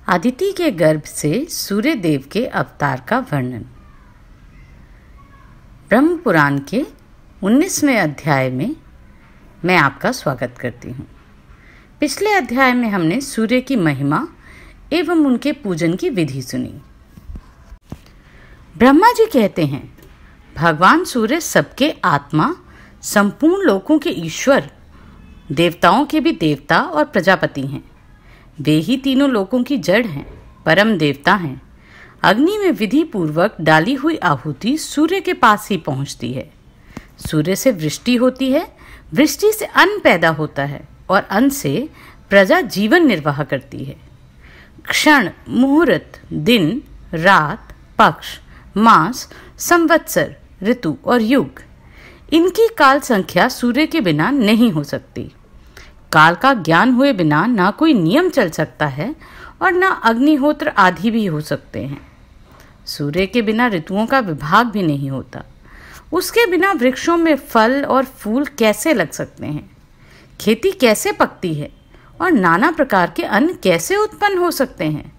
अदिति के गर्भ से सूर्य देव के अवतार का वर्णन। ब्रह्म पुराण के 19वें अध्याय में मैं आपका स्वागत करती हूँ। पिछले अध्याय में हमने सूर्य की महिमा एवं उनके पूजन की विधि सुनी। ब्रह्मा जी कहते हैं, भगवान सूर्य सबके आत्मा, संपूर्ण लोकों के ईश्वर, देवताओं के भी देवता और प्रजापति हैं। वे ही तीनों लोकों की जड़ हैं, परम देवता हैं। अग्नि में विधि पूर्वक डाली हुई आहुति सूर्य के पास ही पहुंचती है। सूर्य से वृष्टि होती है, वृष्टि से अन्न पैदा होता है और अन्न से प्रजा जीवन निर्वाह करती है। क्षण, मुहूर्त, दिन, रात, पक्ष, मास, संवत्सर, ऋतु और युग, इनकी काल संख्या सूर्य के बिना नहीं हो सकती। काल का ज्ञान हुए बिना ना कोई नियम चल सकता है और ना अग्निहोत्र आदि भी हो सकते हैं। सूर्य के बिना ऋतुओं का विभाग भी नहीं होता। उसके बिना वृक्षों में फल और फूल कैसे लग सकते हैं, खेती कैसे पकती है और नाना प्रकार के अन्न कैसे उत्पन्न हो सकते हैं।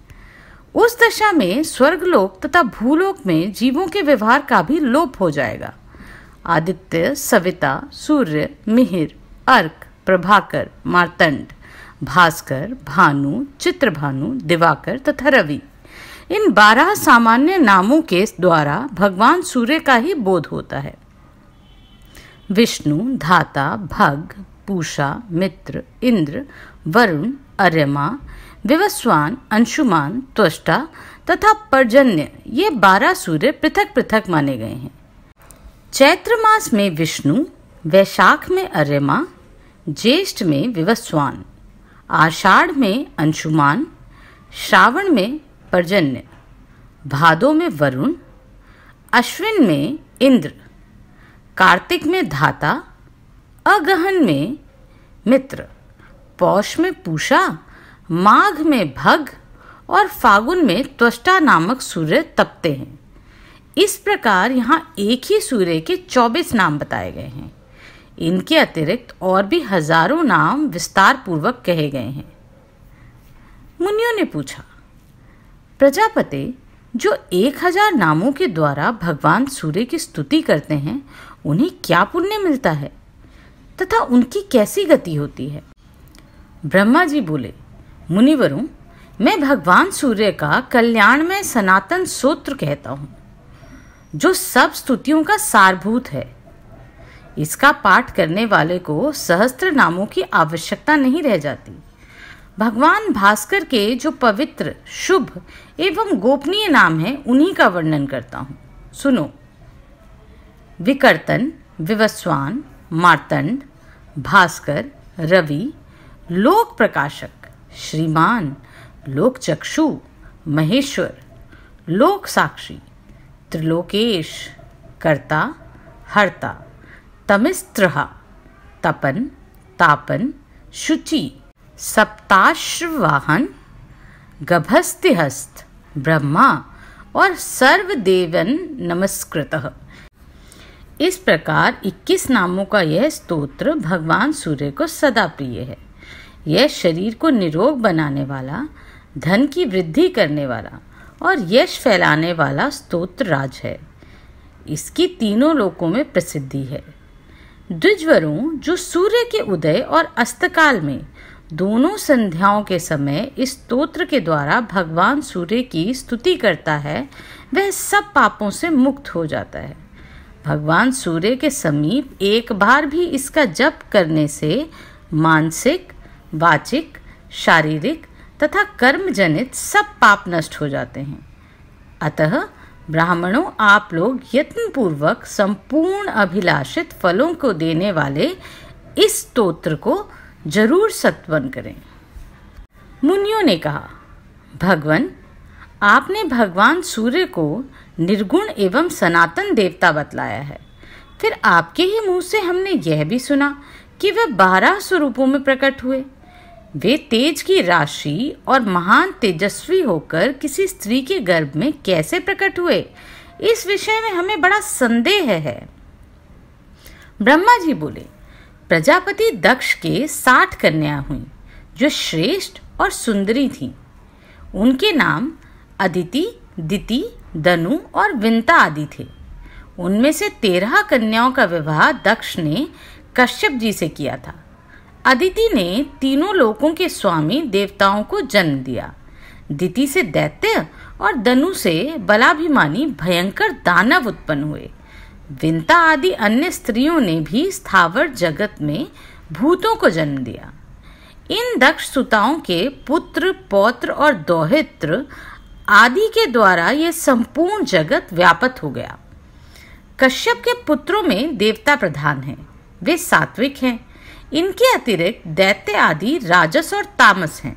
उस दशा में स्वर्गलोक तथा भूलोक में जीवों के व्यवहार का भी लोप हो जाएगा। आदित्य, सविता, सूर्य, मिहिर, अर्क, प्रभाकर, मार्तंड, भास्कर, भानु, चित्रभानु, दिवाकर तथा रवि, इन 12 सामान्य नामों के द्वारा भगवान सूर्य का ही बोध होता है। विष्णु, धाता, भग, पूषा, मित्र, इंद्र, वरुण, अर्यमा, विवस्वान, अंशुमान, त्वष्टा तथा पर्जन्य, ये 12 सूर्य पृथक पृथक माने गए हैं। चैत्र मास में विष्णु, वैशाख में अर्यमा, ज्येष्ठ में विवस्वान, आषाढ़ में अंशुमान, श्रावण में पर्जन्य, भादो में वरुण, अश्विन में इंद्र, कार्तिक में धाता, अगहन में मित्र, पौष में पूषा, माघ में भग और फागुन में त्वष्टा नामक सूर्य तपते हैं। इस प्रकार यहाँ एक ही सूर्य के 24 नाम बताए गए हैं। इनके अतिरिक्त और भी हजारों नाम विस्तार पूर्वक कहे गए हैं। मुनियों ने पूछा, प्रजापति, जो 1000 नामों के द्वारा भगवान सूर्य की स्तुति करते हैं, उन्हें क्या पुण्य मिलता है तथा उनकी कैसी गति होती है? ब्रह्मा जी बोले, मुनिवरों, मैं भगवान सूर्य का कल्याणमय सनातन स्तोत्र कहता हूँ, जो सब स्तुतियों का सारभूत है। इसका पाठ करने वाले को सहस्त्र नामों की आवश्यकता नहीं रह जाती। भगवान भास्कर के जो पवित्र, शुभ एवं गोपनीय नाम हैं, उन्हीं का वर्णन करता हूँ। सुनो। विकर्तन, विवस्वान, मार्तंड, भास्कर, रवि, लोक प्रकाशक, श्रीमान, लोक चक्षु, महेश्वर, लोक साक्षी, त्रिलोकेश, कर्ता, हर्ता, तमिस्त्रहा, तपन, तापन, शुचि, सप्ताश्ववाहन, गभस्तिहस्त, ब्रह्मा और सर्वदेवन नमस्कृतः। इस प्रकार 21 नामों का यह स्तोत्र भगवान सूर्य को सदा प्रिय है। यह शरीर को निरोग बनाने वाला, धन की वृद्धि करने वाला और यश फैलाने वाला स्तोत्र राज है। इसकी तीनों लोकों में प्रसिद्धि है। द्विजवरों, जो सूर्य के उदय और अस्तकाल में दोनों संध्याओं के समय इस स्तोत्र के द्वारा भगवान सूर्य की स्तुति करता है, वह सब पापों से मुक्त हो जाता है। भगवान सूर्य के समीप एक बार भी इसका जप करने से मानसिक, वाचिक, शारीरिक तथा कर्मजनित सब पाप नष्ट हो जाते हैं। अतः ब्राह्मणों, आप लोग यत्न पूर्वक संपूर्ण अभिलाषित फलों को देने वाले इस स्तोत्र को जरूर सत्वन करें। मुनियों ने कहा, भगवान, आपने भगवान सूर्य को निर्गुण एवं सनातन देवता बतलाया है। फिर आपके ही मुंह से हमने यह भी सुना कि वे 12 स्वरूपों में प्रकट हुए। वे तेज की राशि और महान तेजस्वी होकर किसी स्त्री के गर्भ में कैसे प्रकट हुए, इस विषय में हमें बड़ा संदेह है। ब्रह्मा जी बोले, प्रजापति दक्ष के 60 कन्या हुई, जो श्रेष्ठ और सुंदरी थीं। उनके नाम अदिति, दिति, दनु और विंता आदि थे। उनमें से 13 कन्याओं का विवाह दक्ष ने कश्यप जी से किया था। अदिति ने तीनों लोकों के स्वामी देवताओं को जन्म दिया। दिति से दैत्य और दनु से बलाभिमानी भयंकर दानव उत्पन्न हुए। विंता आदि अन्य स्त्रियों ने भी स्थावर जगत में भूतों को जन्म दिया। इन दक्ष सुताओं के पुत्र, पौत्र और दौहित्र आदि के द्वारा यह संपूर्ण जगत व्याप्त हो गया। कश्यप के पुत्रों में देवता प्रधान हैं, वे सात्विक हैं। इनके अतिरिक्त दैत्य आदि राजस और तामस हैं।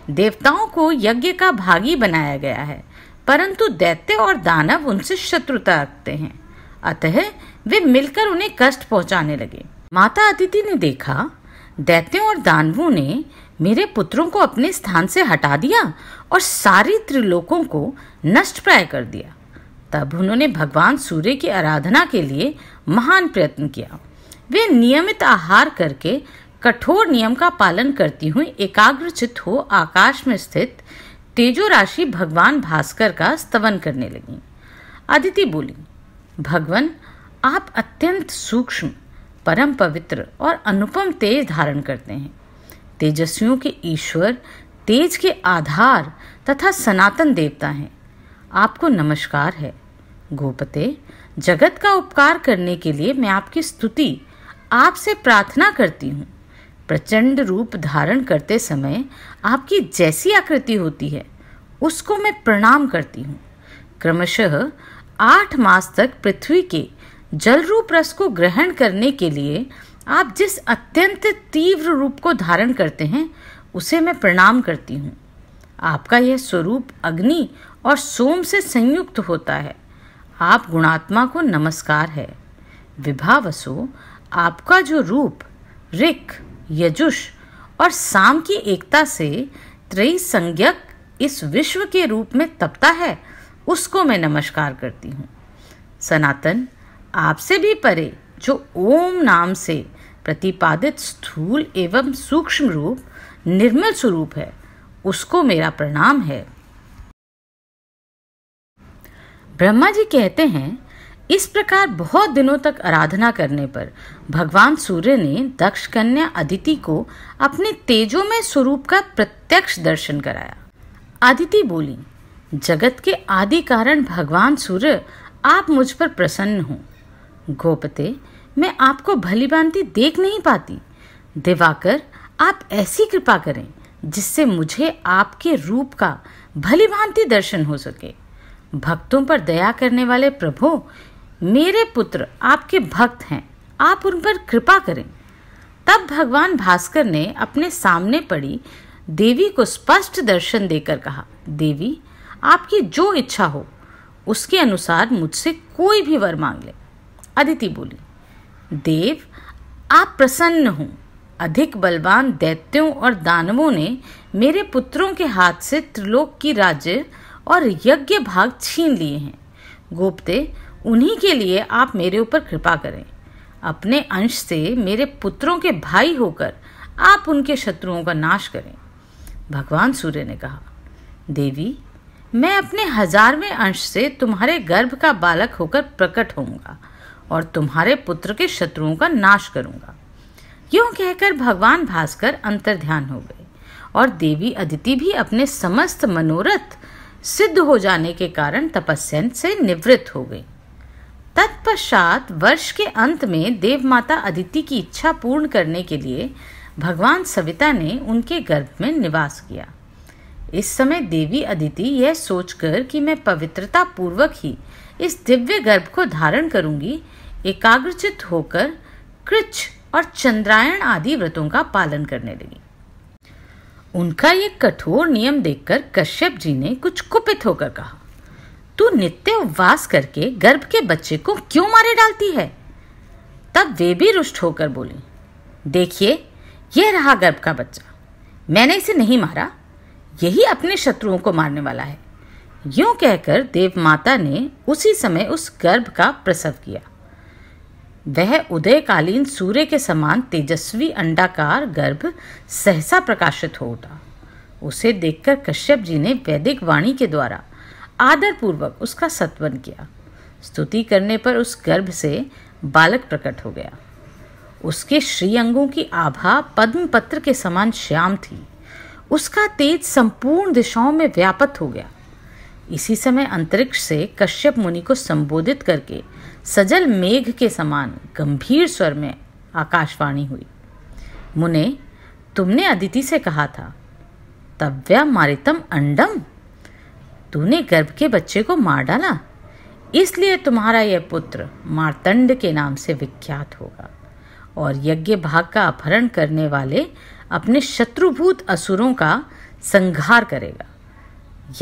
देवताओं को यज्ञ का भागी बनाया गया है, परंतु दैत्य और दानव उनसे शत्रुता रखते हैं, अतः वे मिलकर उन्हें कष्ट पहुंचाने लगे। माता अदिति ने देखा दैत्यों और दानवों ने मेरे पुत्रों को अपने स्थान से हटा दिया और सारी त्रिलोकों को नष्ट प्राय कर दिया। तब उन्होंने भगवान सूर्य की आराधना के लिए महान प्रयत्न किया। वे नियमित आहार करके कठोर नियम का पालन करती हुई एकाग्रचित हो आकाश में स्थित तेजो राशि भगवान भास्कर का स्तवन करने लगी। अदिति बोली, भगवान आप अत्यंत सूक्ष्म, परम पवित्र और अनुपम तेज धारण करते हैं। तेजस्वियों के ईश्वर, तेज के आधार तथा सनातन देवता हैं। आपको नमस्कार है। गोपते, जगत का उपकार करने के लिए मैं आपकी स्तुति, आपसे प्रार्थना करती हूँ। प्रचंड रूप धारण करते समय आपकी जैसी आकृति होती है उसको मैं प्रणाम करती हूँ। क्रमशः 8 मास तक पृथ्वी के जल रूप रस को ग्रहण करने के लिए आप जिस अत्यंत तीव्र रूप को धारण करते हैं उसे मैं प्रणाम करती हूँ। आपका यह स्वरूप अग्नि और सोम से संयुक्त होता है। आप गुणात्मा को नमस्कार है। विभावसो, आपका जो रूप ऋक, यजुष और साम की एकता से त्रयी संज्ञक इस विश्व के रूप में तपता है, उसको मैं नमस्कार करती हूँ। सनातन, आपसे भी परे जो ओम नाम से प्रतिपादित स्थूल एवं सूक्ष्म रूप निर्मल स्वरूप है, उसको मेरा प्रणाम है। ब्रह्मा जी कहते हैं, इस प्रकार बहुत दिनों तक आराधना करने पर भगवान सूर्य ने दक्ष कन्या अदिति को अपने तेजोमय स्वरूप का प्रत्यक्ष दर्शन कराया। अदिति बोली, जगत के आदि कारण भगवान सूर्य आप मुझ पर प्रसन्न हो। गोपते, मैं आपको भली भांति देख नहीं पाती। दिवाकर, आप ऐसी कृपा करें जिससे मुझे आपके रूप का भली भांति दर्शन हो सके। भक्तों पर दया करने वाले प्रभु, मेरे पुत्र आपके भक्त हैं, आप उन पर कृपा करें। तब भगवान भास्कर ने अपने सामने पड़ी देवी को स्पष्ट दर्शन देकर कहा, देवी, आपकी जो इच्छा हो उसके अनुसार मुझसे कोई भी वर मांग ले। अदिति बोली, देव, आप प्रसन्न हो। अधिक बलवान दैत्यों और दानवों ने मेरे पुत्रों के हाथ से त्रिलोक की राज्य और यज्ञ भाग छीन लिए हैं। गोपते, उन्हीं के लिए आप मेरे ऊपर कृपा करें। अपने अंश से मेरे पुत्रों के भाई होकर आप उनके शत्रुओं का नाश करें। भगवान सूर्य ने कहा, देवी, मैं अपने 1000वें अंश से तुम्हारे गर्भ का बालक होकर प्रकट होऊंगा और तुम्हारे पुत्र के शत्रुओं का नाश करूंगा। यूं कहकर भगवान भास्कर अंतर्ध्यान हो गए और देवी अदिति भी अपने समस्त मनोरथ सिद्ध हो जाने के कारण तपस्या से निवृत्त हो गई। तत्पश्चात वर्ष के अंत में देवमाता अदिति की इच्छा पूर्ण करने के लिए भगवान सविता ने उनके गर्भ में निवास किया। इस समय देवी अदिति यह सोचकर कि मैं पवित्रता पूर्वक ही इस दिव्य गर्भ को धारण करूंगी, एकाग्रचित होकर कृच्छ और चंद्रायण आदि व्रतों का पालन करने लगी। उनका ये कठोर नियम देखकर कश्यप जी ने कुछ कुपित होकर कहा, तू नित्य उपवास करके गर्भ के बच्चे को क्यों मारे डालती है? तब वे भी रुष्ट होकर बोली, देखिए, यह रहा गर्भ का बच्चा। मैंने इसे नहीं मारा, यही अपने शत्रुओं को मारने वाला है। यूं कहकर देवमाता ने उसी समय उस गर्भ का प्रसव किया। वह उदयकालीन सूर्य के समान तेजस्वी अंडाकार गर्भ सहसा प्रकाशित हो उठा। उसे देखकर कश्यप जी ने वैदिक वाणी के द्वारा आदरपूर्वक उसका सत्वन किया। स्तुति करने पर उस गर्भ से बालक प्रकट हो गया। उसके श्रीअंगों की आभा पद्म पत्र के समान श्याम थी। उसका तेज संपूर्ण दिशाओं में व्याप्त हो गया। इसी समय अंतरिक्ष से कश्यप मुनि को संबोधित करके सजल मेघ के समान गंभीर स्वर में आकाशवाणी हुई। मुने, तुमने अदिति से कहा था, तव्या मारितम अंडम, तूने गर्भ के बच्चे को मार डाला, इसलिए तुम्हारा यह पुत्र मार्तंड के नाम से विख्यात होगा और यज्ञ भाग का अपहरण करने वाले अपने शत्रुभूत असुरों का संहार करेगा।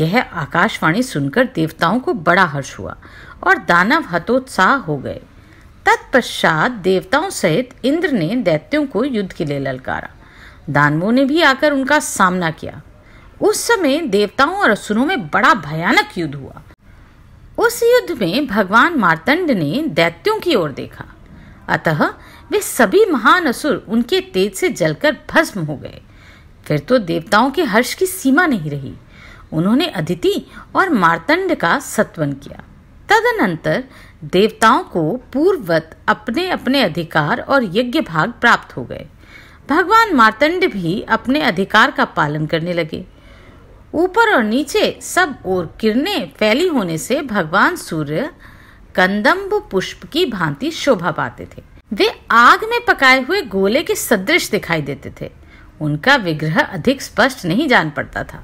यह आकाशवाणी सुनकर देवताओं को बड़ा हर्ष हुआ और दानव हतोत्साह हो गए। तत्पश्चात देवताओं सहित इंद्र ने दैत्यों को युद्ध के लिए ललकारा। दानवों ने भी आकर उनका सामना किया। उस समय देवताओं और असुरों में बड़ा भयानक युद्ध हुआ। उस युद्ध में भगवान मार्तंड ने दैत्यों की ओर देखा, अतः वे सभी महान असुर उनके तेज से जलकर भस्म हो गए। फिर तो देवताओं के हर्ष की सीमा नहीं रही। उन्होंने अदिति और मार्तंड का सत्वन किया। तदनंतर देवताओं को पूर्ववत अपने अपने अधिकार और यज्ञ भाग प्राप्त हो गए। भगवान मार्तंड भी अपने अधिकार का पालन करने लगे। ऊपर और नीचे सब ओर किरणें फैली होने से भगवान सूर्य कंदम्ब पुष्प की भांति शोभा पाते थे। वे आग में पकाए हुए गोले के सदृश दिखाई देते थे। उनका विग्रह अधिक स्पष्ट नहीं जान पड़ता था।